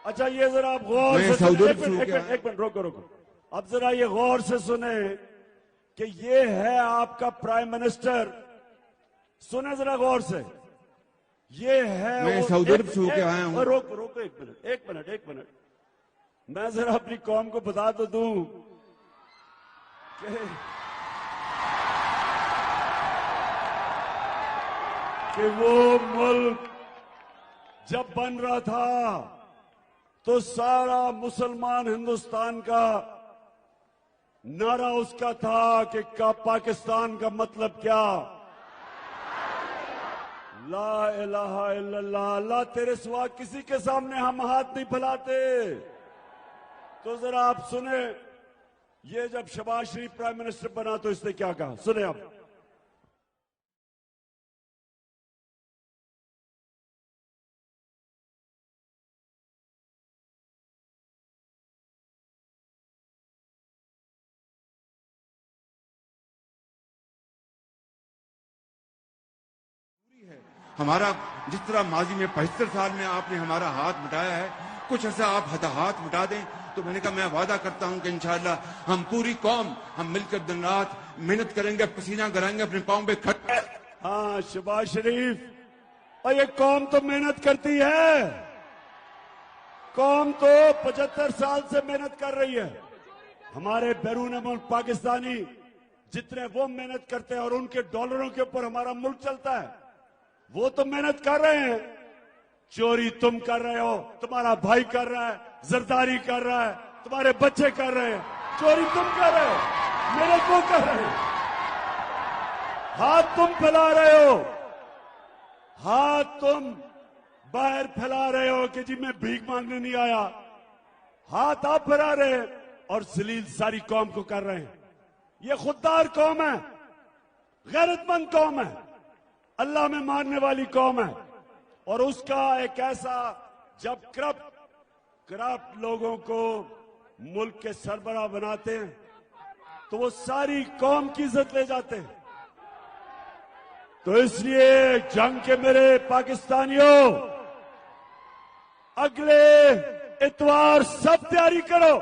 अच्छा ये जरा आप गौर से एक मिनट रोको रोको। अब जरा ये गौर से सुने कि ये है आपका प्राइम मिनिस्टर। सुने जरा गौर से, ये है मैं सऊदी अरब से होके आया हूं। रोको रोको एक मिनट मैं जरा अपनी कौम को बता तो दूं कि वो मुल्क जब बन रहा था तो सारा मुसलमान हिंदुस्तान का नारा उसका था कि पाकिस्तान का मतलब क्या, ला इलाहा इल्लल्लाह, अल्लाह तेरे सिवा किसी के सामने हम हाथ नहीं फैलाते। तो जरा आप सुने, ये जब शहबाज शरीफ प्राइम मिनिस्टर बना तो इसने क्या कहा, सुने आप। हमारा जिस तरह माजी में 75 साल में आपने हमारा हाथ मिटाया है, कुछ ऐसा आप हाथ मिटा दें तो मैंने कहा मैं वादा करता हूं कि इंशाअल्लाह हम पूरी कौम हम मिलकर दिन रात मेहनत करेंगे, पसीना कराएंगे, अपने पांव पे खड़े। हाँ शहबाज शरीफ, और ये कौम तो मेहनत करती है, कौम तो 75 साल से मेहनत कर रही है। हमारे बैरून मुल्क पाकिस्तानी जितने वो मेहनत करते हैं और उनके डॉलरों के ऊपर हमारा मुल्क चलता है, वो तो मेहनत कर रहे हैं। चोरी तुम कर रहे हो, तुम्हारा भाई कर रहा है, जरदारी कर रहा है, तुम्हारे बच्चे कर रहे हैं, चोरी तुम कर रहे हो, मेरे को कर रहे हो, हाथ तुम फैला रहे हो, हाथ तुम बाहर फैला रहे हो कि जी मैं भीख मांगने नहीं आया, हाथ आप फैला रहे हैं और जलील सारी कौम को कर रहे हैं। ये खुददार कौम है, गैरतमंद कौम है, अल्लाह में मानने वाली कौम है। और उसका एक ऐसा, जब करप्ट लोगों को मुल्क के सरबराह बनाते हैं तो वो सारी कौम की इज्जत ले जाते हैं। तो इसलिए जंग के मेरे पाकिस्तानियों, अगले इतवार सब तैयारी करो,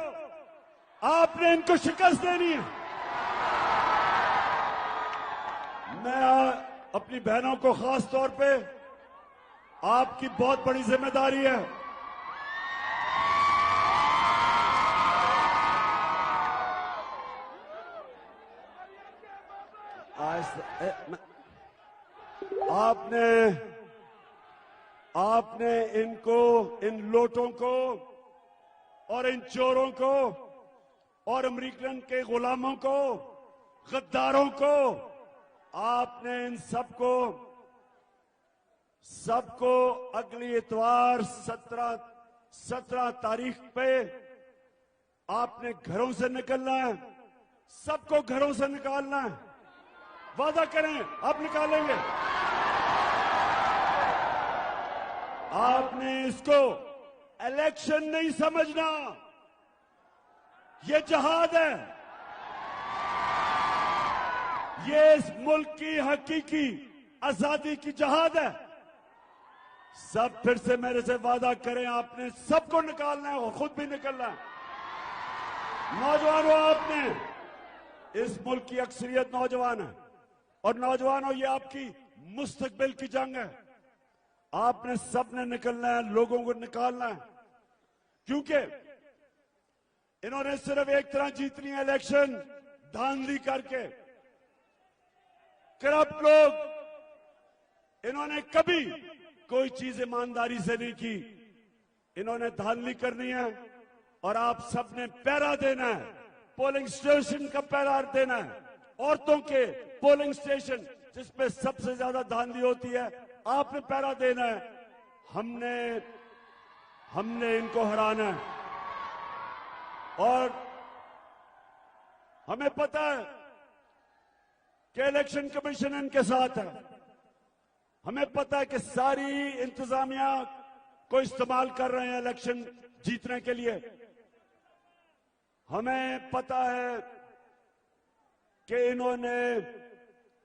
आपने इनको शिकस्त देनी है। मैं अपनी बहनों को खास तौर पे, आपकी बहुत बड़ी जिम्मेदारी है। आपने इनको, इन लोटों को और इन चोरों को और अमेरिकन के गुलामों को, गद्दारों को, आपने इन सबको अगली इतवार 17 तारीख पे आपने घरों से निकलना है, सबको घरों से निकालना है। वादा करें आप निकालेंगे। आपने इसको इलेक्शन नहीं समझना, ये जहाद है, ये इस मुल्क की हकीकी आजादी की जहाद है। सब फिर से मेरे से वादा करें, आपने सबको निकालना है और खुद भी निकलना है। नौजवानों, आपने, इस मुल्क की अक्सरियत नौजवान है और नौजवानों ये आपकी मुस्तकबिल की जंग है। आपने सबने निकलना है, लोगों को निकालना है, क्योंकि इन्होंने सिर्फ एक तरह जीतनी है इलेक्शन, धांधली करके। करप्ट लोग, इन्होंने कभी कोई चीज ईमानदारी से नहीं की, इन्होंने धांधली करनी है। और आप सबने पहरा देना है, पोलिंग स्टेशन का पहरा देना है, औरतों के पोलिंग स्टेशन जिसपे सबसे ज्यादा धांधली होती है, आपने पहरा देना है। हमने इनको हराना है और हमें पता है कि इलेक्शन कमीशन इनके साथ है। हमें पता है कि सारी इंतजामिया को इस्तेमाल कर रहे हैं इलेक्शन जीतने के लिए। हमें पता है कि इन्होंने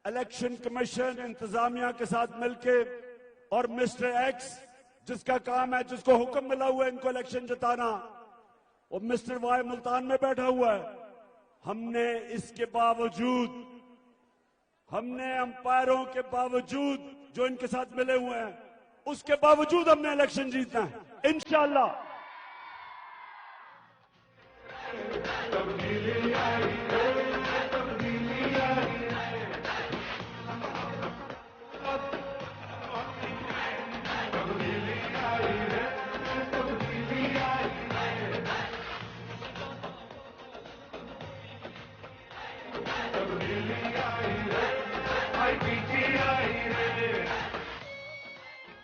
इलेक्शन कमीशन इंतजामिया के साथ मिलकर और मिस्टर एक्स जिसका काम है, जिसको हुक्म मिला हुआ है इनको इलेक्शन जिताना, वो मिस्टर वाई मुल्तान में बैठा हुआ है। हमने इसके बावजूद, हमने अंपायरों के बावजूद जो इनके साथ मिले हुए हैं, उसके बावजूद हमने इलेक्शन जीतना है इंशाअल्लाह।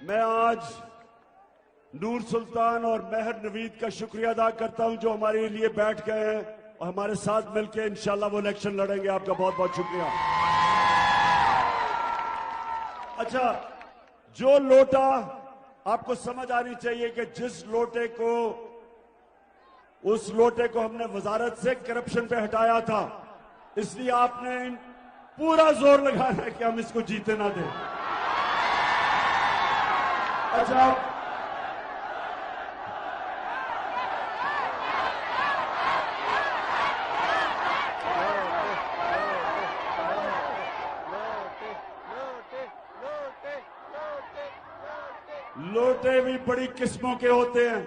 मैं आज नूर सुल्तान और मेहर नवीद का शुक्रिया अदा करता हूं जो हमारे लिए बैठ गए हैं और हमारे साथ मिलकर इंशाल्लाह वो इलेक्शन लड़ेंगे। आपका बहुत बहुत शुक्रिया। अच्छा, जो लोटा आपको समझ आनी चाहिए कि जिस लोटे को, उस लोटे को हमने वजारत से करप्शन पे हटाया था, इसलिए आपने पूरा जोर लगाना है कि हम इसको जीते ना दें। अच्छा, लोटे भी बड़ी किस्मों के होते हैं।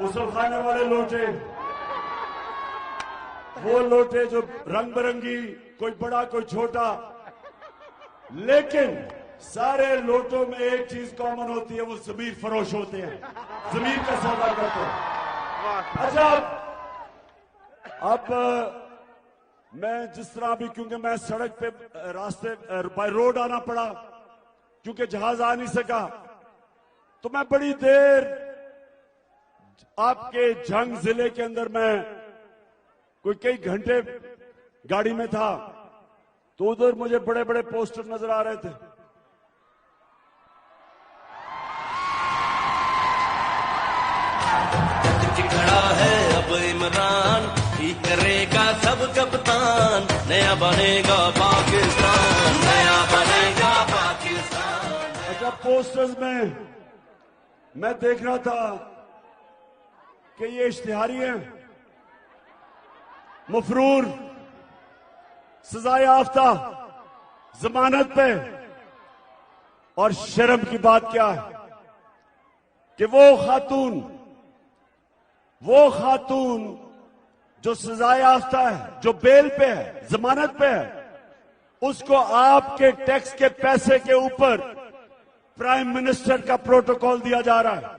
उसल खाने वाले लोटे, वो लोटे जो रंग बिरंगी, कोई बड़ा कोई छोटा, लेकिन सारे लोटों में एक चीज कॉमन होती है, वो जमीर फरोश होते हैं, जमीर का सौदा करते हैं। अच्छा, अब मैं जिस तरह भी, क्योंकि मैं सड़क पे रास्ते बाय रोड आना पड़ा क्योंकि जहाज आ नहीं सका, तो मैं बड़ी देर आपके जंग जिले के अंदर मैं कोई कई घंटे गाड़ी में था, तो उधर मुझे बड़े बड़े पोस्टर नजर आ रहे थे। खड़ा है अब इमरान, ठीक करेगा सब कप्तान, नया बनेगा पाकिस्तान, नया बनेगा पाकिस्तान। अच्छा, पोस्टर्स में मैं देख रहा था कि ये इश्तिहारी हैं, मफरूर, सजाए याफ्ता, जमानत पे, और शर्म की बात क्या है कि वो खातून जो सजाए याफ्ता है, जो बेल पे है, जमानत पे है, उसको आपके टैक्स के पैसे के ऊपर प्राइम मिनिस्टर का प्रोटोकॉल दिया जा रहा है।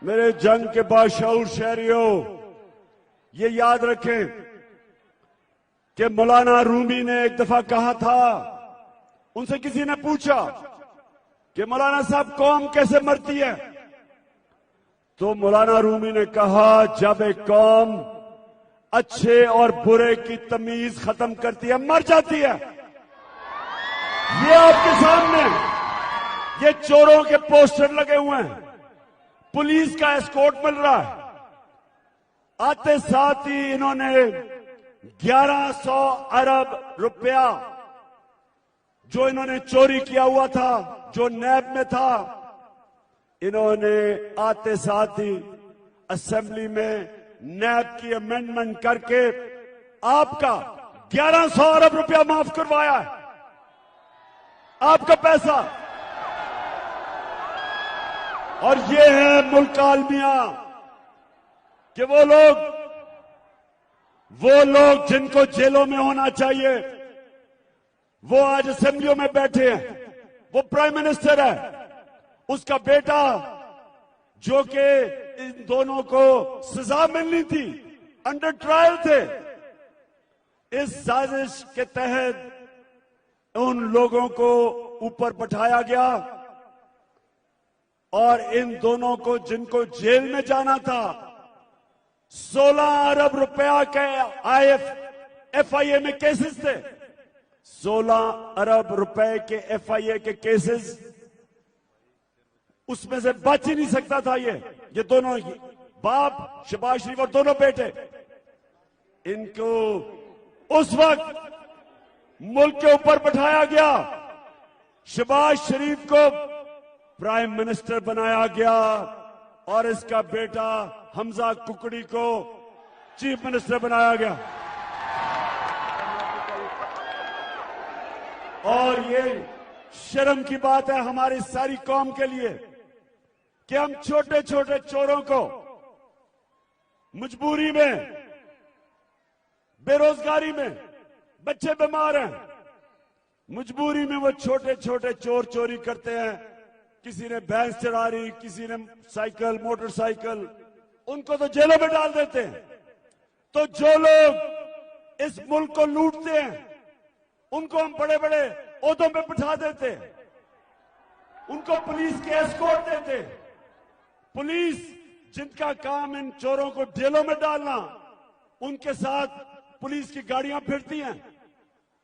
मेरे जंग के बाशऊर शहरियों, ये याद रखें कि मौलाना रूमी ने एक दफा कहा था, उनसे किसी ने पूछा कि मौलाना साहब कौम कैसे मरती है, तो मौलाना रूमी ने कहा, जब एक कौम अच्छे और बुरे की तमीज खत्म करती है, मर जाती है। ये आपके सामने ये चोरों के पोस्टर लगे हुए हैं, पुलिस का एस्कॉर्ट मिल रहा है। आते साथ ही इन्होंने 1100 अरब रुपया जो इन्होंने चोरी किया हुआ था, जो नैब में था, इन्होंने आते साथ ही असेंबली में नैब की अमेंडमेंट करके आपका 1100 अरब रुपया माफ करवाया है, आपका पैसा। और ये है मुल्क आलमिया कि वो लोग जिनको जेलों में होना चाहिए, वो आज असेंबलियों में बैठे हैं। वो प्राइम मिनिस्टर है, उसका बेटा जो कि इन दोनों को सजा मिलनी थी, अंडर ट्रायल थे, इस साजिश के तहत उन लोगों को ऊपर बैठाया गया और इन दोनों को, जिनको जेल में जाना था, 16 अरब रुपया के एफआईए में केसेस थे, 16 अरब रुपए के एफआईए के केसेस उसमें से बच ही नहीं सकता था। ये दोनों बाप शहबाज शरीफ और दोनों बेटे, इनको उस वक्त मुल्क के ऊपर बैठाया गया, शहबाज शरीफ को प्राइम मिनिस्टर बनाया गया और इसका बेटा हमजा कुकड़ी को चीफ मिनिस्टर बनाया गया। और ये शर्म की बात है हमारी सारी कौम के लिए कि हम छोटे छोटे चोरों को मजबूरी में, बेरोजगारी में, बच्चे बीमार हैं, मजबूरी में वो छोटे छोटे चोर चोरी करते हैं। किसी ने भैंस चरा रही, किसी ने साइकिल, मोटरसाइकिल, उनको तो जेलों में डाल देते हैं। तो जो लोग इस मुल्क को लूटते हैं उनको हम बड़े बड़े ओहदों पे बिठा देते हैं, उनको पुलिस के एस्कॉर्ट देते। पुलिस जिनका काम इन चोरों को जेलों में डालना, उनके साथ पुलिस की गाड़ियां फिरती हैं।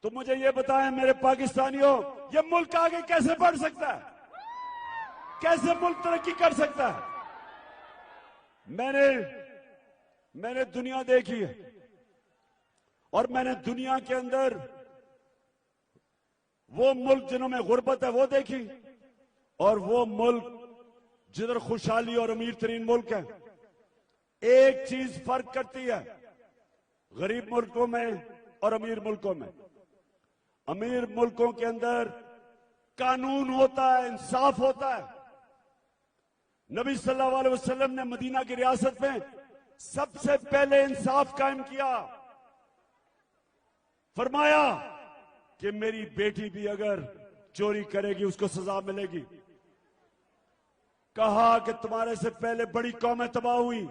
तो मुझे ये बताएं मेरे पाकिस्तानियों, ये मुल्क आगे कैसे बढ़ सकता है, कैसे मुल्क तरक्की कर सकता है? मैंने दुनिया देखी है और मैंने दुनिया के अंदर वो मुल्क जिन्होंने गुर्बत है वो देखी और वो मुल्क जिधर खुशहाली और अमीर तरीन मुल्क है। एक चीज फर्क करती है गरीब मुल्कों में और अमीर मुल्कों में। अमीर मुल्कों के अंदर कानून होता है, इंसाफ होता है। नबी सल्लल्लाहु अलैहि वसल्लम ने मदीना की रियासत में सबसे पहले इंसाफ कायम किया। फरमाया कि मेरी बेटी भी अगर चोरी करेगी उसको सजा मिलेगी। कहा कि तुम्हारे से पहले बड़ी कौमें तबाह हुई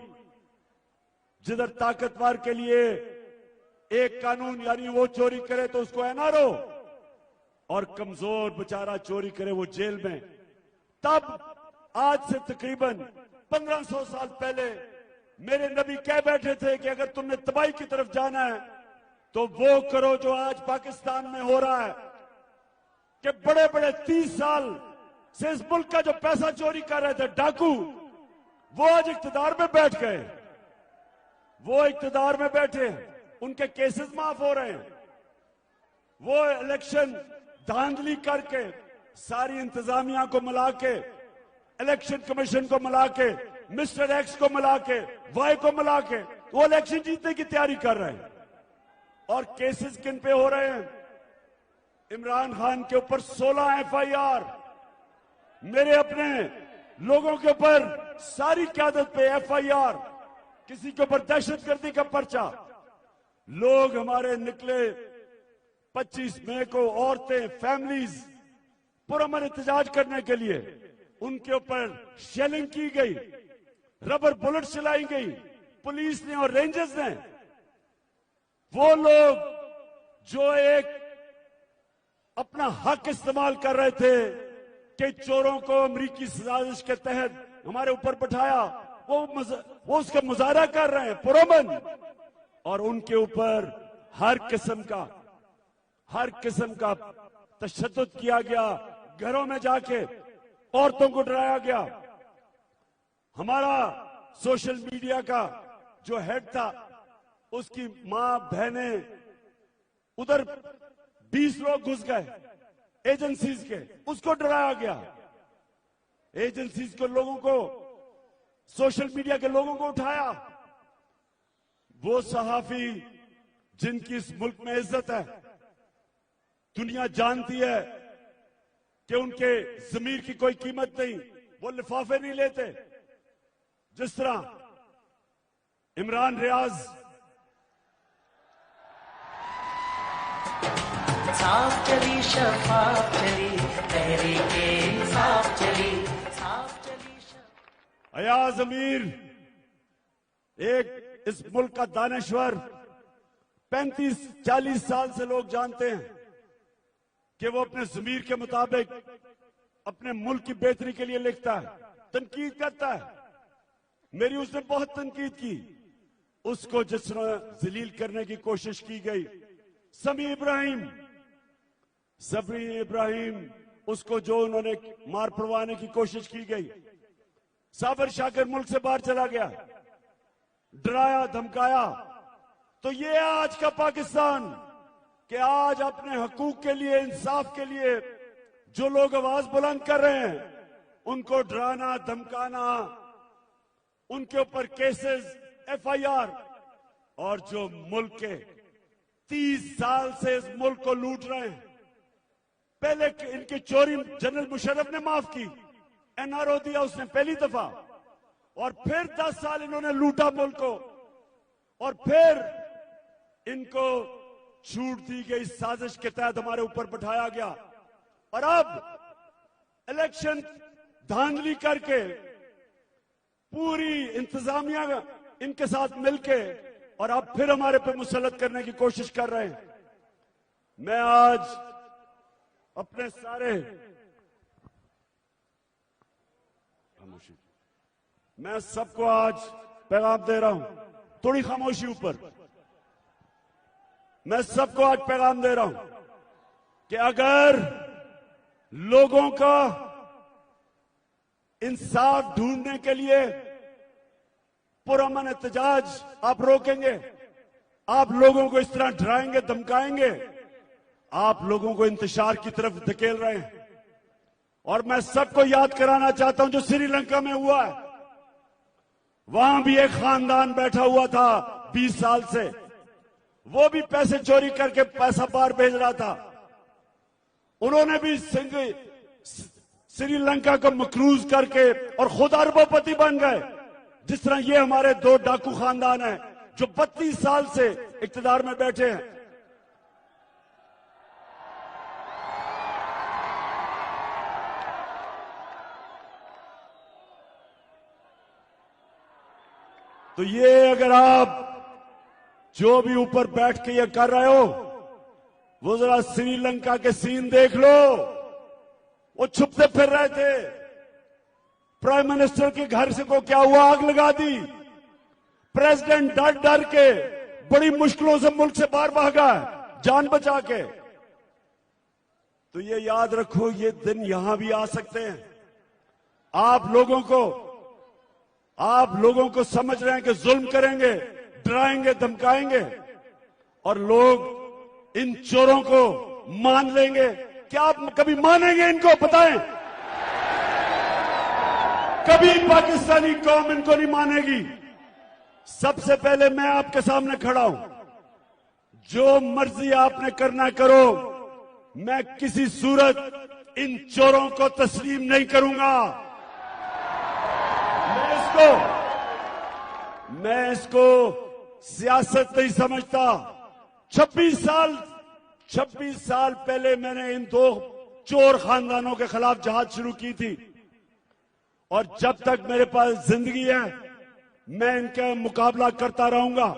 जिधर ताकतवर के लिए एक कानून, यानी वो चोरी करे तो उसको एनआरओ, और कमजोर बेचारा चोरी करे वो जेल में। तब आज से तकरीबन 1500 साल पहले मेरे नबी कह बैठे थे कि अगर तुमने तबाही की तरफ जाना है तो वो करो जो आज पाकिस्तान में हो रहा है कि बड़े बड़े 30 साल से इस मुल्क का जो पैसा चोरी कर रहे थे डाकू, वो आज इख्तिदार में बैठ गए। वो इख्तिदार में बैठे हैं, उनके केसेस माफ हो रहे हैं। वो इलेक्शन धांधली करके सारी इंतजामिया को मिला के, इलेक्शन कमीशन को मिला के, मिस्टर एक्स को मिला के, वाई को मिला के वो इलेक्शन जीतने की तैयारी कर रहे हैं। और केसेस किन पे हो रहे हैं? इमरान खान के ऊपर 16 एफआईआर, मेरे अपने लोगों के ऊपर सारी क्यादत पे एफआईआर, किसी के ऊपर दहशतगर्दी का पर्चा। लोग हमारे निकले 25 मई को, औरतें, फैमिलीज पुरअमन एहतजाज करने के लिए, उनके ऊपर शेलिंग की गई, रबर बुलेट चलाई गई पुलिस ने और रेंजर्स ने। वो लोग जो एक अपना हक इस्तेमाल कर रहे थे कि चोरों को अमरीकी साजिश के तहत हमारे ऊपर बिठाया, वो उसका मुजाहरा कर रहे हैं पुरअमन, और उनके ऊपर हर किस्म का तशद्दुद किया गया। घरों में जाके औरतों को डराया गया। हमारा सोशल मीडिया का जो हेड था, उसकी मां, बहनें, उधर 20 लोग घुस गए एजेंसीज के, उसको डराया गया। एजेंसीज के लोगों को, सोशल मीडिया के लोगों को उठाया। वो सहाफी जिनकी इस मुल्क में इज्जत है, दुनिया जानती है कि उनके ज़मीर की कोई कीमत नहीं, वो लिफाफे नहीं लेते। जिस तरह इमरान रियाज साफ चली, शफाफ चली, तहरीके इंसाफ चली, साफ चली। अयाज अमीर, एक इस मुल्क का दानश्वर, 35-40 साल से लोग जानते हैं कि वो अपने ज़मीर के मुताबिक अपने मुल्क की बेहतरी के लिए लिखता है, तनकीद करता है। मेरी उसने बहुत तनकीद की। उसको जिस तरह जलील करने की कोशिश की गई, समी इब्राहिम उसको जो उन्होंने मार पड़वाने की कोशिश की गई। साबर शाकिर मुल्क से बाहर चला गया, डराया धमकाया। तो ये है आज का पाकिस्तान कि आज अपने हकूक के लिए, इंसाफ के लिए जो लोग आवाज बुलंद कर रहे हैं, उनको डराना धमकाना, उनके ऊपर केसेस, FIR, और जो मुल्क के 30 साल से इस मुल्क को लूट रहे हैं। पहले इनकी चोरी जनरल मुशर्रफ ने माफ की, NRO दिया उसने पहली दफा, और फिर 10 साल इन्होंने लूटा मुल्क को, और फिर इनको छूट दी गई, साजिश के तहत हमारे ऊपर बैठाया गया। और अब इलेक्शन धांधली करके पूरी इंतजामिया इनके साथ मिलके और अब फिर हमारे पे मुसल्लत करने की कोशिश कर रहे हैं। मैं आज अपने सारे मैं सबको आज पैगाम दे रहा हूं, थोड़ी खामोशी ऊपर। मैं सबको आज पैगाम दे रहा हूं कि अगर लोगों का इंसाफ ढूंढने के लिए पुरअमन एहतजाज आप रोकेंगे, आप लोगों को इस तरह डराएंगे धमकाएंगे, आप लोगों को इंतशार की तरफ धकेल रहे हैं। और मैं सबको याद कराना चाहता हूं जो श्रीलंका में हुआ है, वहां भी एक खानदान बैठा हुआ था 20 साल से, वो भी पैसे चोरी करके पैसा बाहर भेज रहा था। उन्होंने भी श्रीलंका को मकरूज करके और खुद अरबोपति बन गए। जिस तरह ये हमारे 2 डाकू खानदान हैं जो 32 साल से इक्तदार में बैठे हैं। तो ये अगर आप जो भी ऊपर बैठ के ये कर रहे हो, वो जरा श्रीलंका के सीन देख लो। वो छुपते फिर रहे थे, प्राइम मिनिस्टर के घर से को क्या हुआ, आग लगा दी। प्रेसिडेंट डर डर के बड़ी मुश्किलों से मुल्क से बाहर भागा है, जान बचा के। तो ये याद रखो, ये दिन यहां भी आ सकते हैं। आप लोगों को समझ रहे हैं कि जुल्म करेंगे, डराएंगे धमकाएंगे, और लोग इन चोरों को मान लेंगे। क्या आप कभी मानेंगे इनको? बताएं। कभी पाकिस्तानी कौम इनको नहीं मानेगी। सबसे पहले मैं आपके सामने खड़ा हूं, जो मर्जी आपने करना करो, मैं किसी सूरत इन चोरों को तस्लीम नहीं करूंगा। मैं इसको सियासत नहीं समझता। 26 साल पहले मैंने इन 2 चोर खानदानों के खिलाफ जहाद शुरू की थी, और जब तक मेरे पास जिंदगी है मैं इनका मुकाबला करता रहूंगा।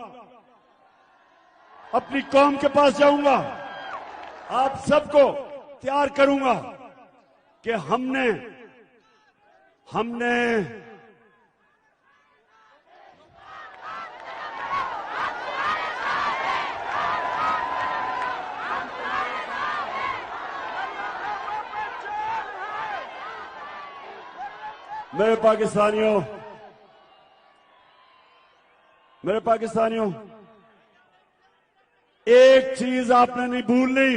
अपनी कौम के पास जाऊंगा, आप सबको तैयार करूंगा कि हमने मेरे पाकिस्तानियों, एक चीज आपने नहीं भूलनी,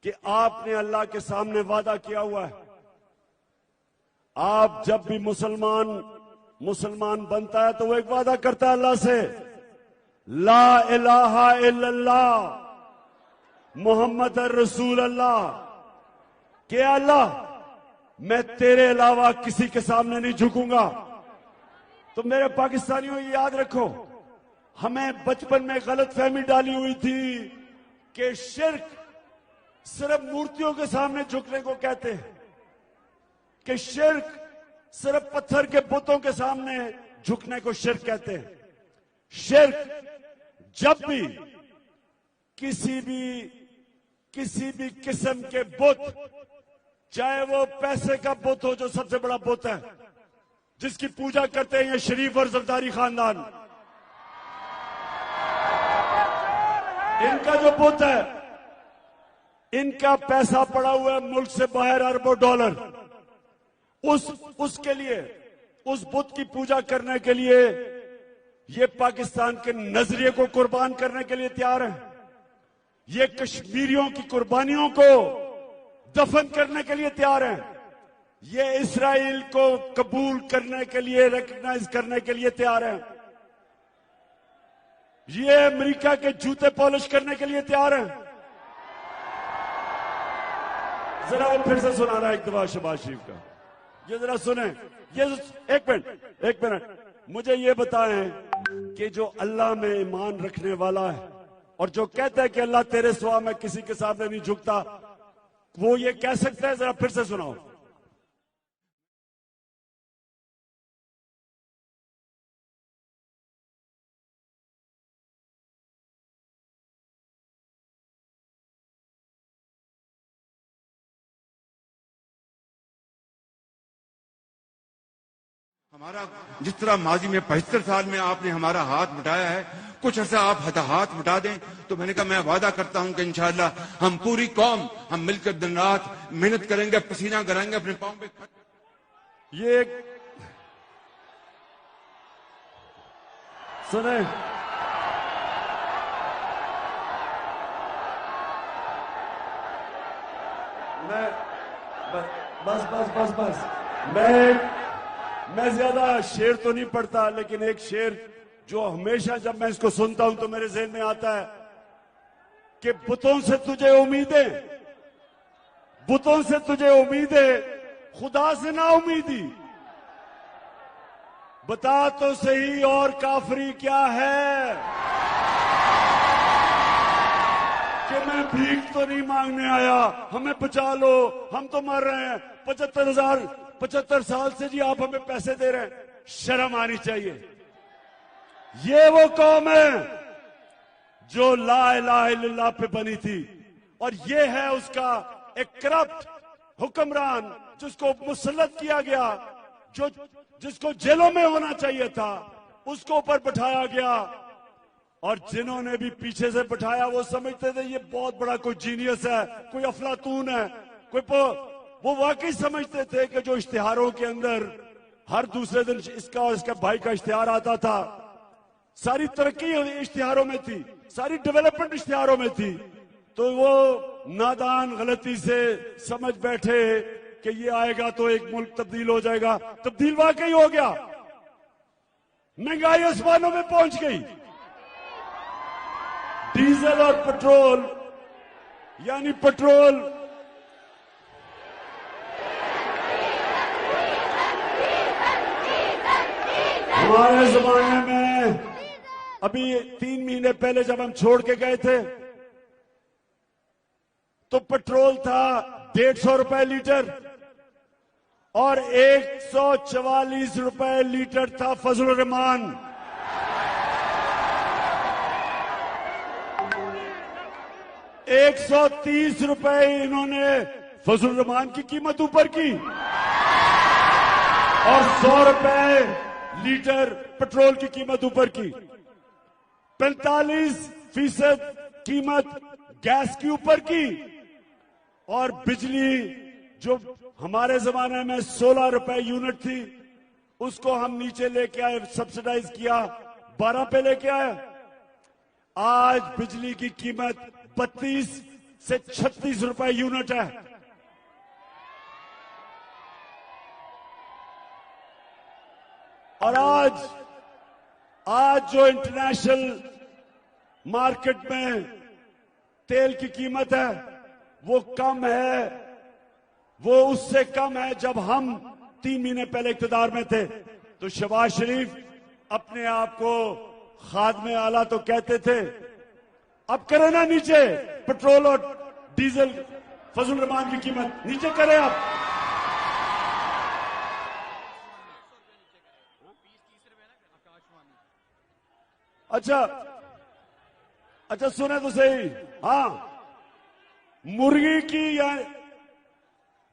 कि आपने अल्लाह के सामने वादा किया हुआ है। आप जब भी मुसलमान बनता है तो वो एक वादा करता है अल्लाह से, ला इलाहा इल्लल्लाह मोहम्मद रसूल अल्लाह, कि अल्लाह मैं तेरे अलावा किसी के सामने नहीं झुकूंगा। तो मेरे पाकिस्तानियों ये याद रखो, हमें बचपन में गलतफहमी डाली हुई थी कि शिर्क सिर्फ मूर्तियों के सामने झुकने को कहते हैं, कि शिर्क सिर्फ पत्थर के बुतों के सामने झुकने को शिर्क कहते हैं। शिर्क जब भी किसी भी किस्म के बुत, चाहे वो पैसे का बुत हो जो सबसे बड़ा बुत है जिसकी पूजा करते हैं ये शरीफ और जरदारी खानदान, इनका जो बुत है, इनका पैसा पड़ा हुआ है मुल्क से बाहर, अरबों डॉलर। उसके लिए, उस बुत की पूजा करने के लिए ये पाकिस्तान के नजरिए को कुर्बान करने के लिए तैयार है। ये कश्मीरियों की कुर्बानियों को दफन करने के लिए तैयार है। ये इस्राइल को कबूल करने के लिए, रिकॉग्नाइज करने के लिए तैयार है। ये अमेरिका के जूते पॉलिश करने के लिए तैयार है। जरा फिर से सुनाना एक दफा शहबाज शरीफ का, ये जरा सुने। ये एक मिनट मुझे ये बताएं कि जो अल्लाह में ईमान रखने वाला है और जो कहता है कि अल्लाह तेरे सिवा मैं किसी के सामने नहीं झुकता, वो ये कह सकता है? जरा फिर से सुनाओ। हमारा जिस तरह माजी में 75 साल में आपने हमारा हाथ मिटाया है, कुछ ऐसा आप हाथ मिटा दें तो मैंने कहा मैं वादा करता हूं कि इंशाअल्लाह हम पूरी कौम हम मिलकर दिन रात मेहनत करेंगे, पसीना कराएंगे अपने पांव पे। ये सुने, मैं बस मैं ज्यादा शेर तो नहीं पढ़ता, लेकिन एक शेर जो हमेशा जब मैं इसको सुनता हूं तो मेरे ज़हन में आता है कि बुतों से तुझे उम्मीदें, बुतों से तुझे उम्मीदें, खुदा से ना उम्मीदी। बता तो सही और काफरी क्या है, कि मैं भीख तो नहीं मांगने आया, हमें बचा लो, हम तो मर रहे हैं। 75 साल से जी आप हमें पैसे दे रहे हैं, शर्म आनी चाहिए। ये वो कौम है जो ला इलाहा इल्लल्लाह पे बनी थी, और ये है उसका एक करप्ट हुक्मरान जिसको मुसल्लत किया गया, जिसको जेलों में होना चाहिए था उसको ऊपर बैठाया गया। और जिन्होंने भी पीछे से बैठाया वो समझते थे ये बहुत बड़ा कोई जीनियस है, कोई अफलातून है, वो वाकई समझते थे कि जो इश्तिहारों के अंदर हर दूसरे दिन इसका और इसका भाई का इश्तिहार आता था, सारी तरक्की इश्तिहारों में थी, सारी डेवलपमेंट इश्तिहारों में थी, तो वो नादान गलती से समझ बैठे कि ये आएगा तो एक मुल्क तब्दील हो जाएगा। तब्दील वाकई हो गया, महंगाई आसमानों में पहुंच गई। डीजल और पेट्रोल, यानी पेट्रोल हमारे जमाने में, अभी 3 महीने पहले जब हम छोड़ के गए थे तो पेट्रोल था 150 रुपए लीटर और 144 रुपए लीटर था फजलुर रहमान। 130 रुपए इन्होंने फजलुर रहमान की कीमत ऊपर की और 100 रुपए लीटर पेट्रोल की कीमत ऊपर की। 45% कीमत गैस की ऊपर की, और बिजली जो हमारे जमाने में 16 रुपए यूनिट थी उसको हम नीचे लेके आए, सब्सिडाइज किया, 12 पे लेके आए। आज बिजली की कीमत 32 से 36 रुपए यूनिट है। और आज जो इंटरनेशनल मार्केट में तेल की कीमत है वो कम है, वो उससे कम है जब हम 3 महीने पहले इक़्तिदार में थे। तो शहबाज शरीफ अपने आप को खादमे आला तो कहते थे, अब करें ना नीचे पेट्रोल और डीजल फजलुर रहमान की कीमत नीचे करें आप। अच्छा सुने तो सही, हाँ, मुर्गी की या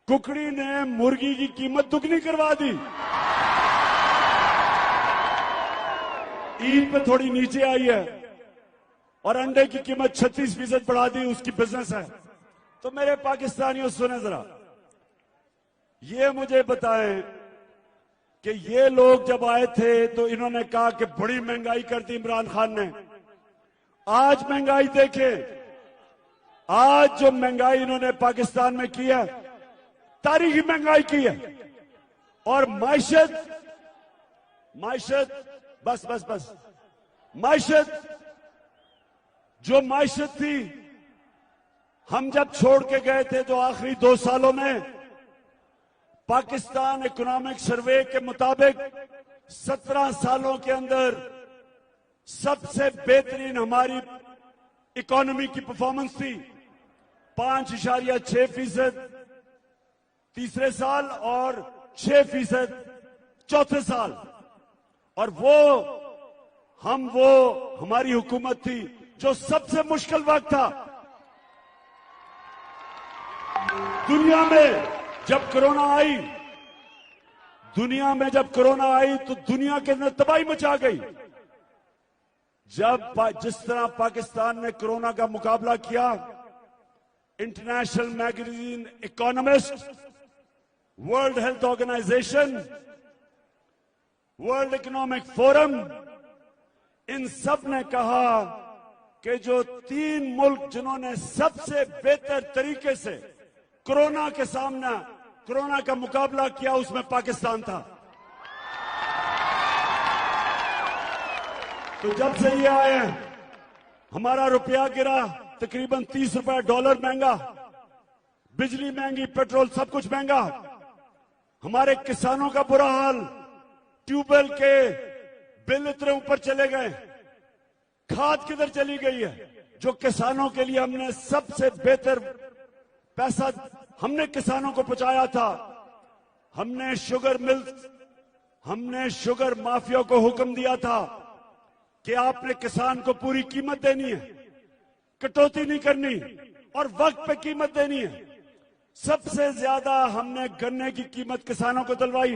कुकड़ी ने मुर्गी की कीमत दुगनी करवा दी। ईद पे थोड़ी नीचे आई है, और अंडे की कीमत 36% बढ़ा दी, उसकी बिजनेस है। तो मेरे पाकिस्तानियों सुने जरा, ये मुझे बताएं कि ये लोग जब आए थे तो इन्होंने कहा कि बड़ी महंगाई कर दी इमरान खान ने। आज महंगाई देखें, आज जो महंगाई इन्होंने पाकिस्तान में की है, तारीखी महंगाई की है। और माइशत जो माइशत थी, हम जब छोड़ के गए थे तो आखिरी 2 सालों में पाकिस्तान इकोनॉमिक सर्वे के मुताबिक 17 सालों के अंदर सबसे बेहतरीन हमारी इकोनॉमी की परफॉर्मेंस थी। 5.6% तीसरे साल और 6% चौथे साल। और वो हमारी हुकूमत थी जो सबसे मुश्किल वक्त था दुनिया में। जब कोरोना आई तो दुनिया के अंदर तबाही मचा गई। जिस तरह पाकिस्तान ने कोरोना का मुकाबला किया, international magazine economist, world health organization, world economic forum, इन सब ने कहा कि जो 3 मुल्क जिन्होंने सबसे बेहतर तरीके से कोरोना का मुकाबला किया, उसमें पाकिस्तान था। तो जब से ये आए हैं, हमारा रुपया गिरा, तकरीबन 30 रुपए डॉलर महंगा, बिजली महंगी, पेट्रोल सब कुछ महंगा। हमारे किसानों का बुरा हाल, ट्यूबवेल के बिल इतने ऊपर चले गए, खाद किधर चली गई है। जो किसानों के लिए हमने सबसे बेहतर पैसा हमने किसानों को पहुंचाया था, हमने शुगर माफिया को हुक्म दिया था कि आपने किसान को पूरी कीमत देनी है, कटौती नहीं करनी और वक्त पे कीमत देनी है। सबसे ज्यादा हमने गन्ने की कीमत किसानों को दिलवाई,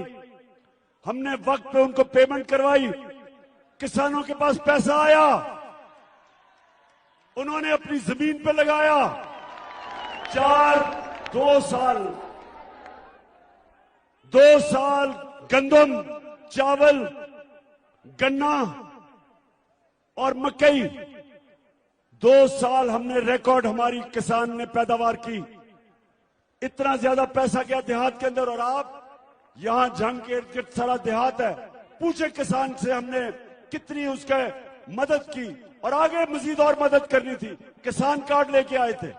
हमने वक्त पे उनको पेमेंट करवाई, किसानों के पास पैसा आया, उन्होंने अपनी जमीन पे लगाया। 2 साल गंदम, चावल, गन्ना और मकई, 2 साल हमने रिकॉर्ड हमारी किसान ने पैदावार की। इतना ज्यादा पैसा गया देहात के अंदर। और आप यहां जंग के इर्द गिर्द सारा देहात है, पूछे किसान से हमने कितनी उसके मदद की और आगे मजीद और मदद करनी थी। किसान कार्ड लेके आए थे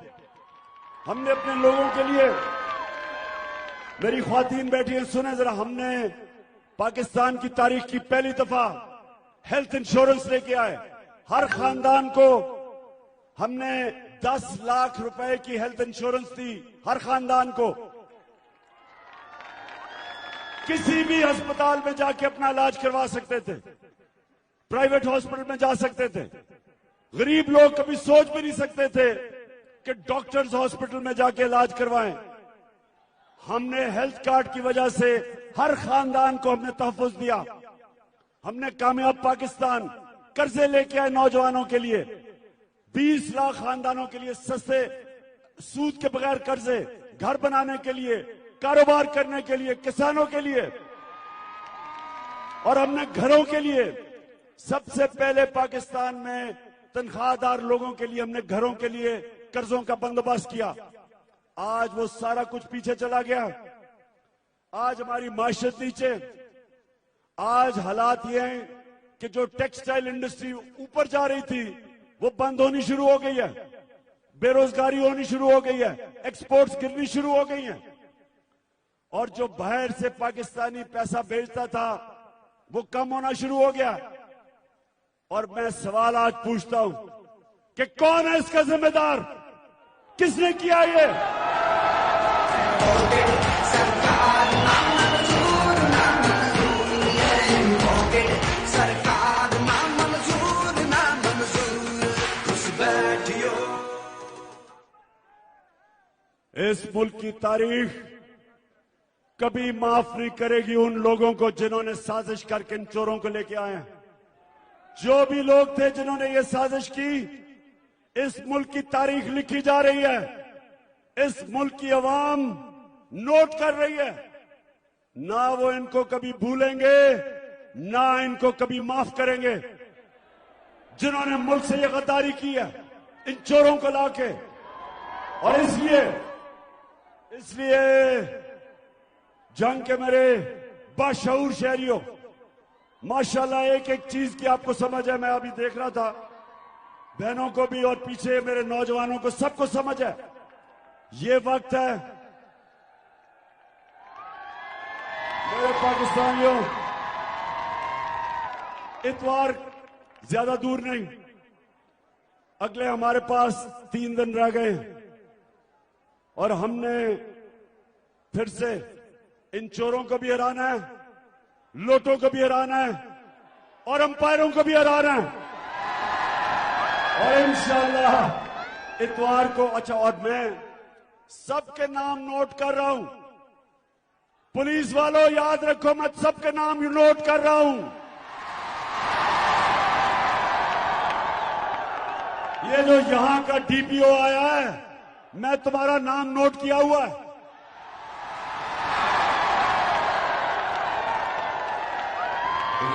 हमने अपने लोगों के लिए। मेरी ख्वातीन बैठी हैं, सुने जरा, हमने पाकिस्तान की तारीख की पहली दफा हेल्थ इंश्योरेंस लेके आए। हर खानदान को हमने 10 लाख रुपए की हेल्थ इंश्योरेंस दी, हर खानदान को। किसी भी अस्पताल में जाके अपना इलाज करवा सकते थे, प्राइवेट हॉस्पिटल में जा सकते थे। गरीब लोग कभी सोच भी नहीं सकते थे कि डॉक्टर्स हॉस्पिटल में जाके इलाज करवाएं। हमने हेल्थ कार्ड की वजह से हर खानदान को हमने तहफ़्फ़ुज़ दिया। हमने कामयाब पाकिस्तान कर्जे लेके आए नौजवानों के लिए, 20 लाख खानदानों के लिए सस्ते सूद के बगैर कर्जे, घर बनाने के लिए, कारोबार करने के लिए, किसानों के लिए। और हमने घरों के लिए सबसे पहले पाकिस्तान में तनख्वाहदार लोगों के लिए हमने घरों के लिए कर्जों का बंदोबस्त किया। आज वो सारा कुछ पीछे चला गया। आज हमारी माशत नीचे। आज हालात ये हैं कि जो टेक्सटाइल इंडस्ट्री ऊपर जा रही थी वो बंद होनी शुरू हो गई है, बेरोजगारी होनी शुरू हो गई है, एक्सपोर्ट्स गिरनी शुरू हो गई हैं। और जो बाहर से पाकिस्तानी पैसा भेजता था वो कम होना शुरू हो गया। और मैं सवाल आज पूछता हूं कि कौन है इसका जिम्मेदार? किसने किया ये? इस मुल्क की तारीख कभी माफ नहीं करेगी उन लोगों को जिन्होंने साजिश करके इन चोरों को लेके आए हैं। जो भी लोग थे जिन्होंने ये साजिश की, इस मुल्क की तारीख लिखी जा रही है। इस मुल्क की अवाम नोट कर रही है। ना वो इनको कभी भूलेंगे, ना इनको कभी माफ करेंगे। जिन्होंने मुल्क से ये गद्दारी की है, इन चोरों को लाके। और इसलिए जंग के मेरे बाशऊर शहरियों, माशाल्लाह एक एक चीज की आपको समझ है। मैं अभी देख रहा था, बहनों को भी और पीछे मेरे नौजवानों को, सबको समझ है। ये वक्त है मेरे पाकिस्तानियों, इतवार ज्यादा दूर नहीं, अगले हमारे पास 3 दिन रह गए और हमने फिर से इन चोरों को भी हराना है, लोटों को भी हराना है और अंपायरों को भी हराना है। और इंशाअल्लाह इतवार को, अच्छा, और मैं सबके नाम नोट कर रहा हूं। पुलिस वालों याद रखो, मैं सबके नाम नोट कर रहा हूं। ये जो यहां का डीपीओ आया है, मैं तुम्हारा नाम नोट किया हुआ है।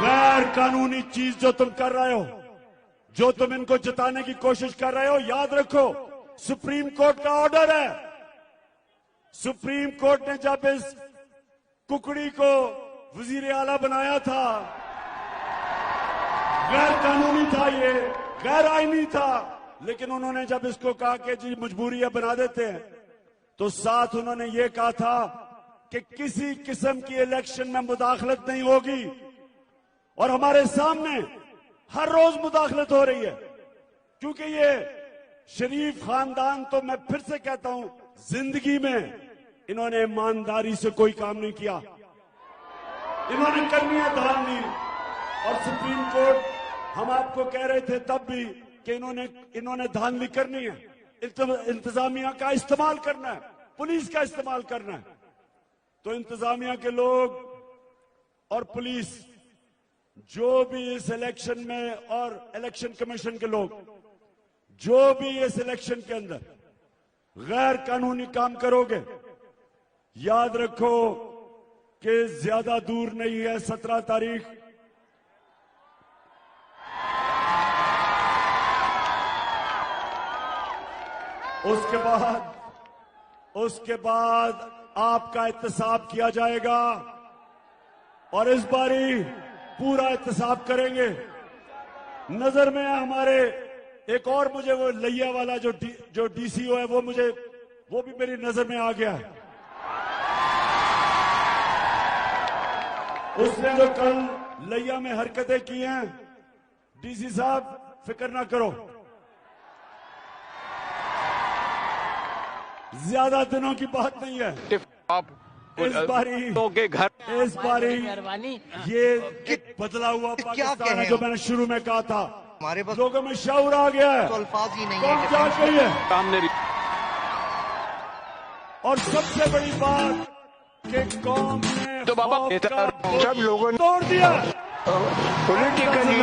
गैर कानूनी चीज जो तुम कर रहे हो, जो तुम इनको जिताने की कोशिश कर रहे हो, याद रखो सुप्रीम कोर्ट का ऑर्डर है। सुप्रीम कोर्ट ने जब इस कुकड़ी को वजीर आला बनाया था, गैर कानूनी था, ये गैर आईनी था, लेकिन उन्होंने जब इसको कहा कि जी मजबूरी है बना देते हैं, तो साथ उन्होंने ये कहा था कि किसी किस्म की इलेक्शन में मुदाखलत नहीं होगी। और हमारे सामने हर रोज मुदाखलत हो रही है, क्योंकि ये शरीफ खानदान, तो मैं फिर से कहता हूं, जिंदगी में इन्होंने ईमानदारी से कोई काम नहीं किया। इन्होंने करनी है धांधली। और सुप्रीम कोर्ट, हम आपको कह रहे थे तब भी कि इन्होंने धांधली करनी है, इंतजामिया का इस्तेमाल करना है, पुलिस का इस्तेमाल करना है। तो इंतजामिया के लोग और पुलिस, जो भी इस इलेक्शन में, और इलेक्शन कमीशन के लोग जो भी इस इलेक्शन के अंदर गैर कानूनी काम करोगे, याद रखो कि ज्यादा दूर नहीं है 17 तारीख। उसके बाद आपका एहतसाब किया जाएगा और इस बारी पूरा एहतसाब करेंगे। नजर में है हमारे एक और, मुझे वो लैया वाला जो डीसीओ है, वो भी मेरी नजर में आ गया है। उसने जो कल लैया में हरकतें की हैं, डीसी साहब फिक्र ना करो, ज्यादा दिनों की बात नहीं है। आप इस बारी ये एक बदला हुआ पाकिस्तान है, जो मैंने शुरू में कहा था। हमारे पास लोगों में शऊर आ गया है, तो अल्फाज ही नहीं कौन है। जाग गई है। सामने और सबसे बड़ी बात कि कौम ने तो बाबा खौफ का सब लोगों ने तोड़ दिया। पॉलिटिकली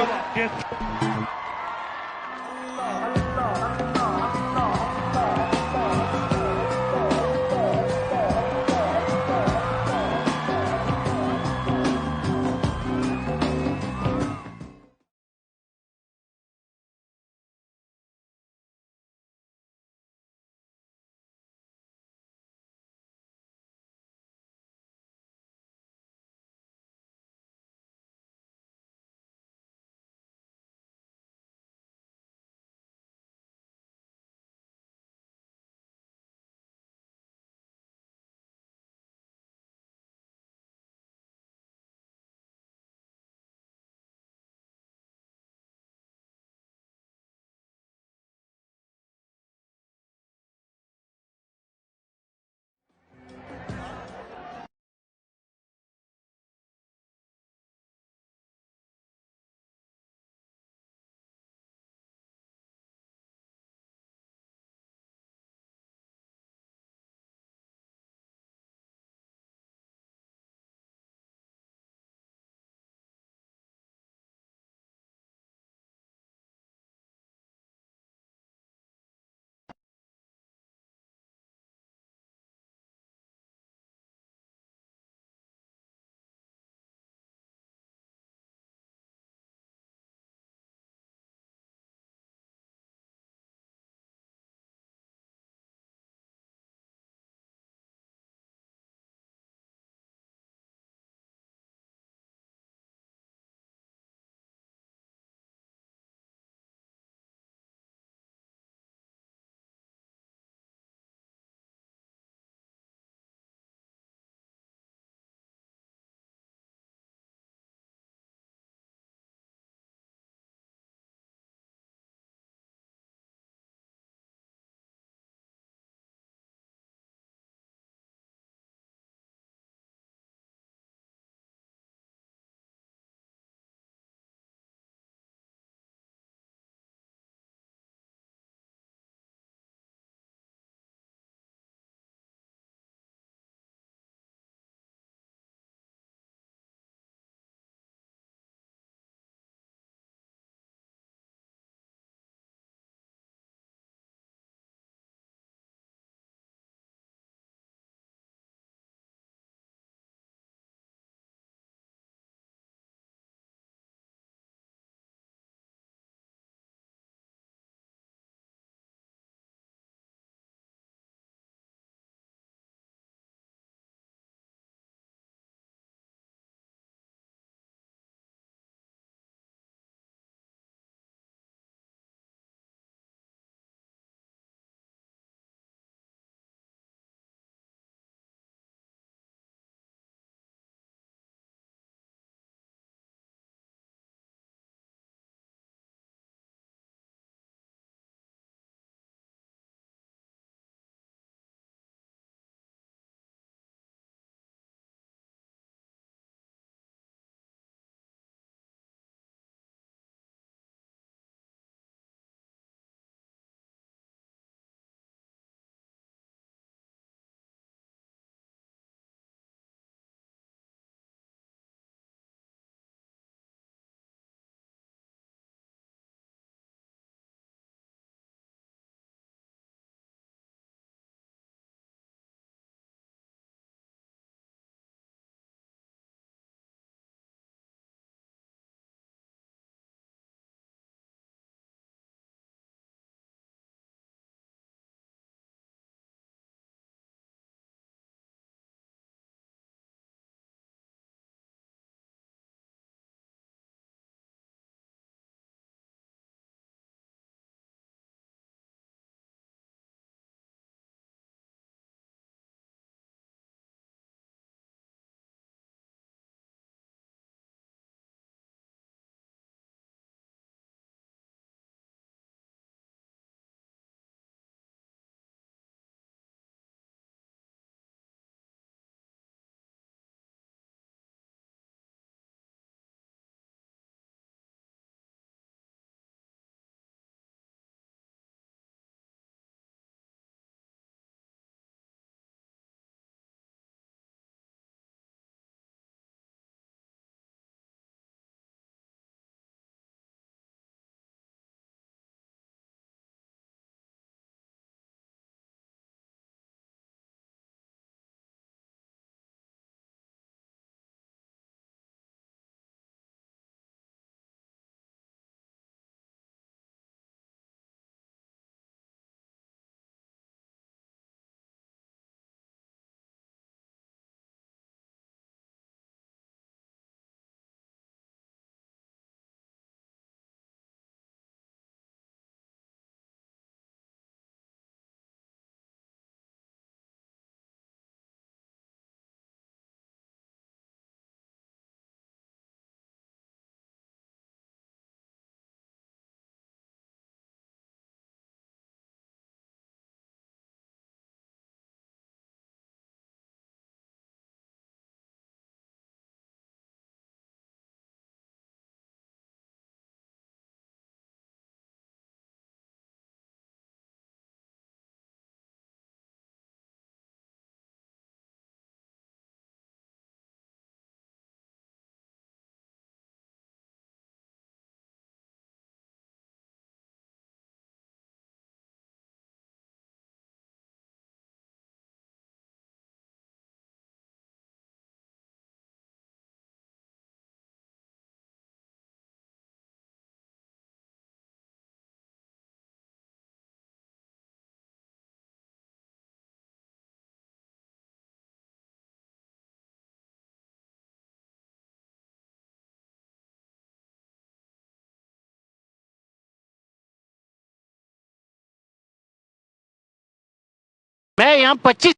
मैं यहाँ 25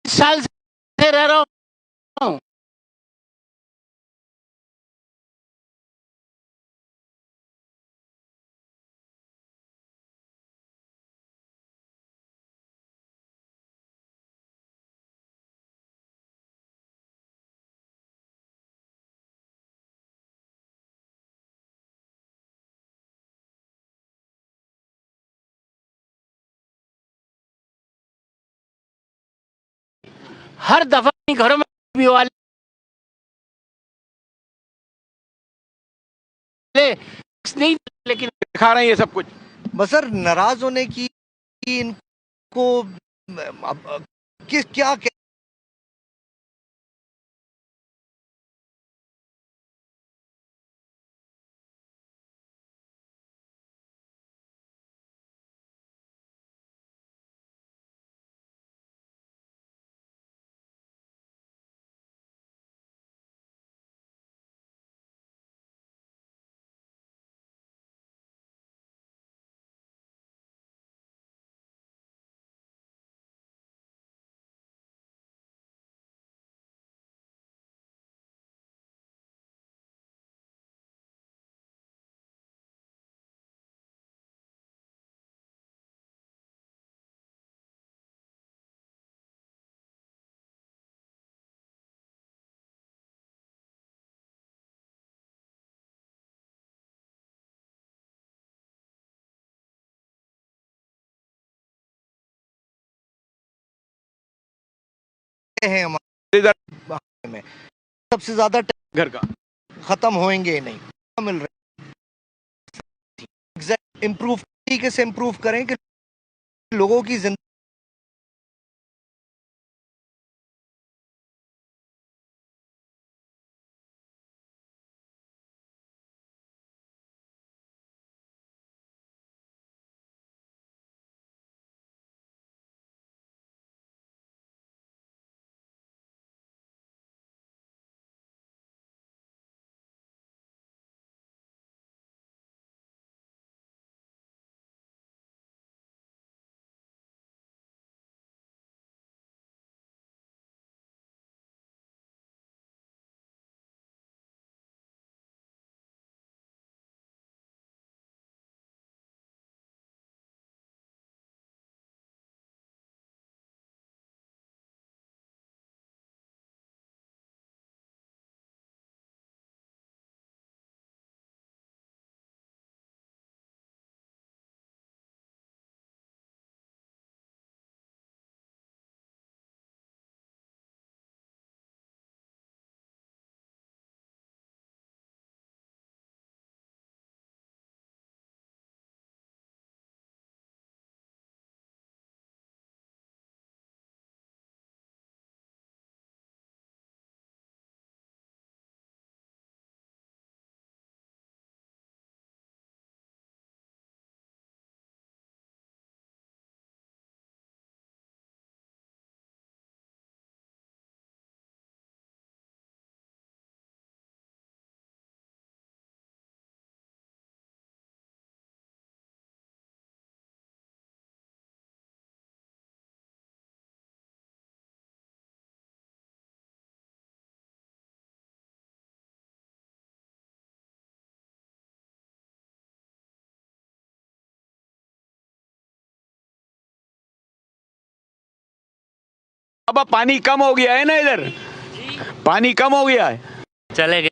साल से रह रहा हूँ। हर दफा घरों में वाले नहीं, लेकिन दिखा रहे हैं ये सब कुछ। बस सर नाराज होने की इनको किस क्या है हमारे में सबसे ज्यादा घर का खत्म होंगे नहीं मिल रहे, इम्प्रूव तरीके से इम्प्रूव करें कि लोगों की जिंदगी अब पानी कम हो गया है ना, इधर पानी कम हो गया है। चले गए।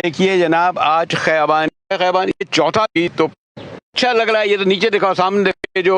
देखिए जनाब, आज खैबानी ये चौथा तो अच्छा लग रहा है। ये तो नीचे दिखाओ, सामने देखिए जो